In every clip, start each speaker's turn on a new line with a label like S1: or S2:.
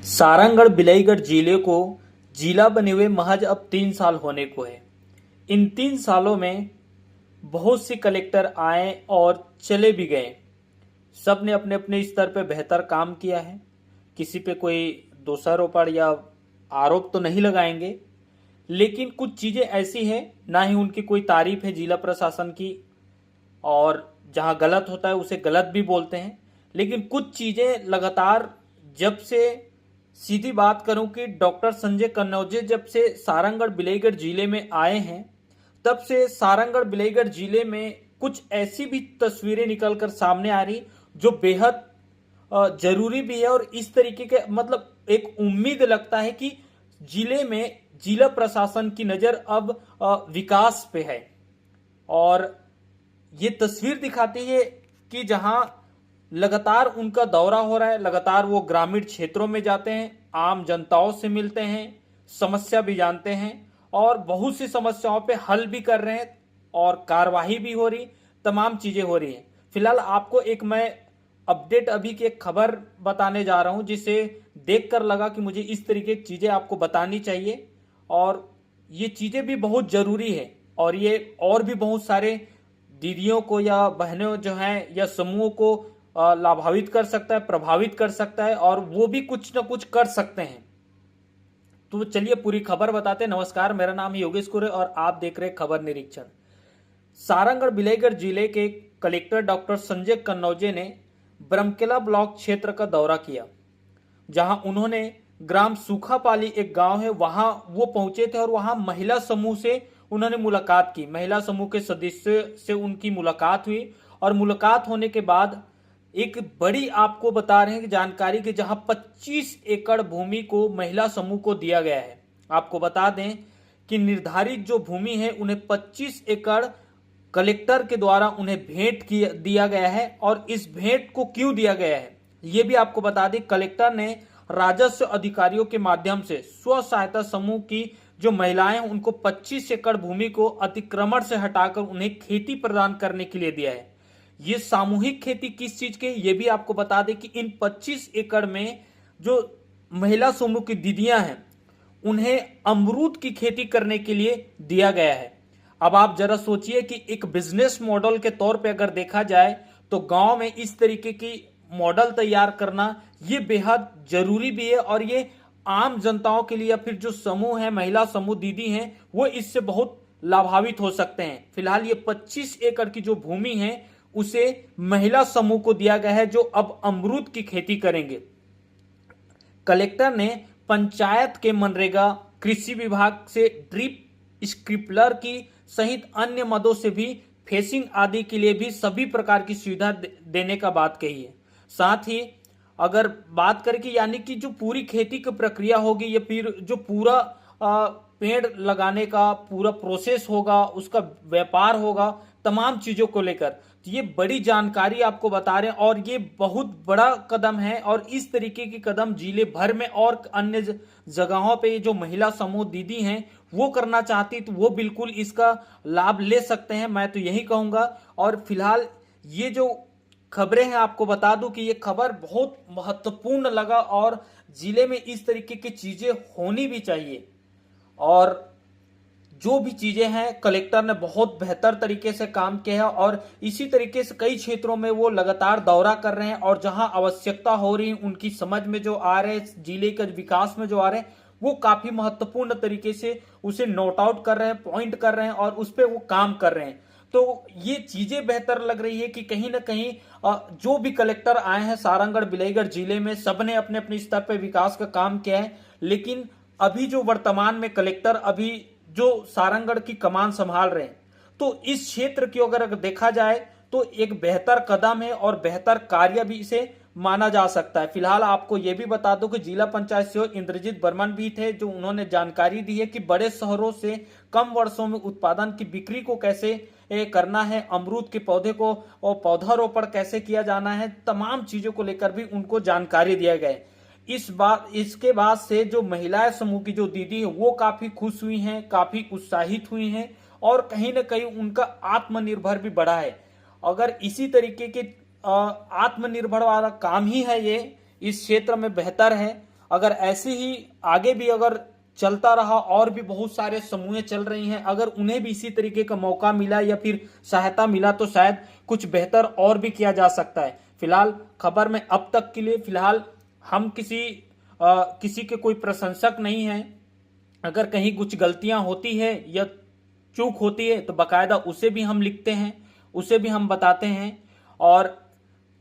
S1: सारंगढ़ बिलाईगढ़ जिले को जिला बने हुए महज अब 3 साल होने को है। इन 3 सालों में बहुत से कलेक्टर आए और चले भी गए। सब ने अपने अपने स्तर पे बेहतर काम किया है। किसी पे कोई दोषारोपण या आरोप तो नहीं लगाएंगे, लेकिन कुछ चीजें ऐसी हैं, ना ही उनकी कोई तारीफ है जिला प्रशासन की, और जहां गलत होता है उसे गलत भी बोलते हैं। लेकिन कुछ चीजें लगातार, जब से सीधी बात करूं कि डॉक्टर संजय कन्नौजे जब से सारंगढ़ बिलाईगढ़ जिले में आए हैं, तब से सारंगढ़ बिलाईगढ़ जिले में कुछ ऐसी भी तस्वीरें निकलकर सामने आ रही जो बेहद जरूरी भी है। और इस तरीके के एक उम्मीद लगता है कि जिले में जिला प्रशासन की नजर अब विकास पे है। और ये तस्वीर दिखाती है कि जहां लगातार उनका दौरा हो रहा है, लगातार वो ग्रामीण क्षेत्रों में जाते हैं, आम जनताओं से मिलते हैं, समस्या भी जानते हैं और बहुत सी समस्याओं पे हल भी कर रहे हैं और कार्यवाही भी हो रही, तमाम चीजें हो रही हैं। फिलहाल आपको एक मैं अपडेट अभी की एक खबर बताने जा रहा हूं, जिसे देखकर लगा कि मुझे इस तरीके की चीजें आपको बतानी चाहिए और ये चीजें भी बहुत जरूरी है। और ये और भी बहुत सारे दीदियों को या बहनों जो हैं या समूहों को लाभान्वित कर सकता है, प्रभावित कर सकता है और वो भी कुछ ना कुछ कर सकते हैं। तो चलिए पूरी खबर बताते हैं। नमस्कार, मेरा नाम है योगेश कुरे और आप देख रहे हैं खबर निरीक्षण। सारंगढ़ बिलाईगढ़ जिले के कलेक्टर डॉक्टर संजय कन्नौजे ने ब्रह्मकेला ब्लॉक क्षेत्र का दौरा किया, जहां उन्होंने ग्राम सूखापाली एक गांव है वहां वो पहुंचे थे और वहां महिला समूह से उन्होंने मुलाकात की। महिला समूह के सदस्य से उनकी मुलाकात हुई और मुलाकात होने के बाद एक बड़ी आपको बता रहे हैं कि जानकारी कि जहां 25 एकड़ भूमि को महिला समूह को दिया गया है। आपको बता दें कि निर्धारित जो भूमि है उन्हें 25 एकड़ कलेक्टर के द्वारा उन्हें भेंट दिया गया है। और इस भेंट को क्यों दिया गया है ये भी आपको बता दें। कलेक्टर ने राजस्व अधिकारियों के माध्यम से स्व सहायता समूह की जो महिलाएं हैं उनको 25 एकड़ भूमि को अतिक्रमण से हटाकर उन्हें खेती प्रदान करने के लिए दिया है। ये सामूहिक खेती किस चीज के, ये भी आपको बता दें कि इन 25 एकड़ में जो महिला समूह की दीदियां हैं उन्हें अमरूद की खेती करने के लिए दिया गया है। अब आप जरा सोचिए कि एक बिजनेस मॉडल के तौर पे अगर देखा जाए तो गांव में इस तरीके की मॉडल तैयार करना ये बेहद जरूरी भी है और ये आम जनताओं के लिए या फिर जो समूह है, महिला समूह दीदी हैं, वो इससे बहुत लाभान्वित हो सकते हैं। फिलहाल ये 25 एकड़ की जो भूमि है उसे महिला समूह को दिया गया है जो अब अमरूद की खेती करेंगे। कलेक्टर ने पंचायत के मनरेगा, कृषि विभाग से ड्रिप स्प्रिंकलर की सहित अन्य मदों से भी फेसिंग आदि के लिए भी सभी प्रकार की सुविधा देने का बात कही है। साथ ही अगर बात करें कि यानी कि जो पूरी खेती की प्रक्रिया होगी या फिर जो पूरा पेड़ लगाने का पूरा प्रोसेस होगा, उसका व्यापार होगा, तमाम चीजों को लेकर, तो ये बड़ी जानकारी आपको बता रहे हैं और ये बहुत बड़ा कदम है। और इस तरीके की कदम जिले भर में और अन्य जगहों पे जो महिला समूह दीदी हैं वो करना चाहती तो वो बिल्कुल इसका लाभ ले सकते हैं, मैं तो यही कहूंगा। और फिलहाल ये जो खबरें हैं आपको बता दूं कि ये खबर बहुत महत्वपूर्ण लगा और जिले में इस तरीके की चीजें होनी भी चाहिए। और जो भी चीजें हैं कलेक्टर ने बहुत बेहतर तरीके से काम किया है और इसी तरीके से कई क्षेत्रों में वो लगातार दौरा कर रहे हैं और जहां आवश्यकता हो रही है, उनकी समझ में जो आ रहे हैं, जिले के विकास में जो आ रहे हैं, वो काफी महत्वपूर्ण तरीके से उसे नोट आउट कर रहे हैं, पॉइंट कर रहे हैं और उस पर वो काम कर रहे हैं। तो ये चीजें बेहतर लग रही है कि कहीं ना कहीं जो भी कलेक्टर आए हैं सारंगढ़ बिलाईगढ़ जिले में, सबने अपने अपने स्तर पर विकास का काम किया है। लेकिन अभी जो वर्तमान में कलेक्टर अभी जो सारंगढ़ की कमान संभाल रहे हैं, तो इस क्षेत्र की अगर देखा जाए तो एक बेहतर कदम है और बेहतर कार्य भी इसे माना जा सकता है। फिलहाल आपको यह भी बता दूं कि जिला पंचायत सेवक इंद्रजीत बर्मन भी थे, जो उन्होंने जानकारी दी है कि बड़े शहरों से कम वर्षों में उत्पादन की बिक्री को कैसे करना है, अमरूद के पौधे को और पौधारोपण कैसे किया जाना है, तमाम चीजों को लेकर भी उनको जानकारी दिया गया है। इसके बाद से जो महिलाएं समूह की जो दीदी है वो काफी खुश हुई हैं, काफी उत्साहित हुई हैं और कहीं ना कहीं उनका आत्मनिर्भर भी बढ़ा है। अगर इसी तरीके के आत्मनिर्भर वाला काम ही है ये इस क्षेत्र में बेहतर है अगर ऐसे ही आगे भी अगर चलता रहा और भी बहुत सारे समूह चल रही हैं, अगर उन्हें भी इसी तरीके का मौका मिला या फिर सहायता मिला तो शायद कुछ बेहतर और भी किया जा सकता है। फिलहाल खबर में अब तक के लिए फिलहाल हम किसी के कोई प्रशंसक नहीं हैं। अगर कहीं कुछ गलतियां होती है या चूक होती है तो बकायदा उसे भी हम लिखते हैं, उसे भी हम बताते हैं। और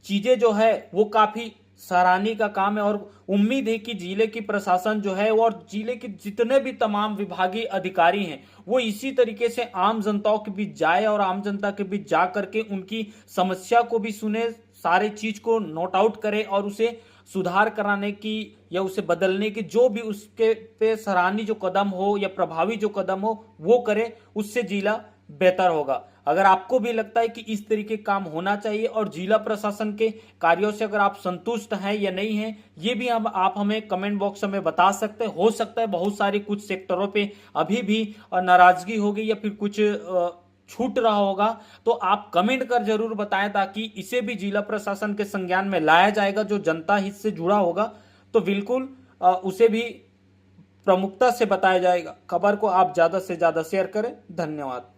S1: चीजें जो है वो काफी सराहनीय का काम है और उम्मीद है कि जिले की प्रशासन जो है और जिले के जितने भी तमाम विभागीय अधिकारी हैं वो इसी तरीके से आम जनताओं के बीच जाए और आम जनता के बीच जा करके उनकी समस्या को भी सुने, सारे चीज को नोट आउट करे और उसे सुधार कराने की या उसे बदलने की जो भी उसके पे सराहनीय जो कदम हो या प्रभावी जो कदम हो वो करे, उससे जिला बेहतर होगा। अगर आपको भी लगता है कि इस तरीके काम होना चाहिए और जिला प्रशासन के कार्यों से अगर आप संतुष्ट हैं या नहीं हैं, ये भी हम आप हमें कमेंट बॉक्स में बता सकते हैं। हो सकता है बहुत सारे कुछ सेक्टरों पे अभी भी नाराजगी होगी या फिर कुछ छूट रहा होगा, तो आप कमेंट कर जरूर बताएं ताकि इसे भी जिला प्रशासन के संज्ञान में लाया जाएगा। जो जनता हित से जुड़ा होगा तो बिल्कुल उसे भी प्रमुखता से बताया जाएगा। खबर को आप ज्यादा से ज्यादा शेयर करें। धन्यवाद।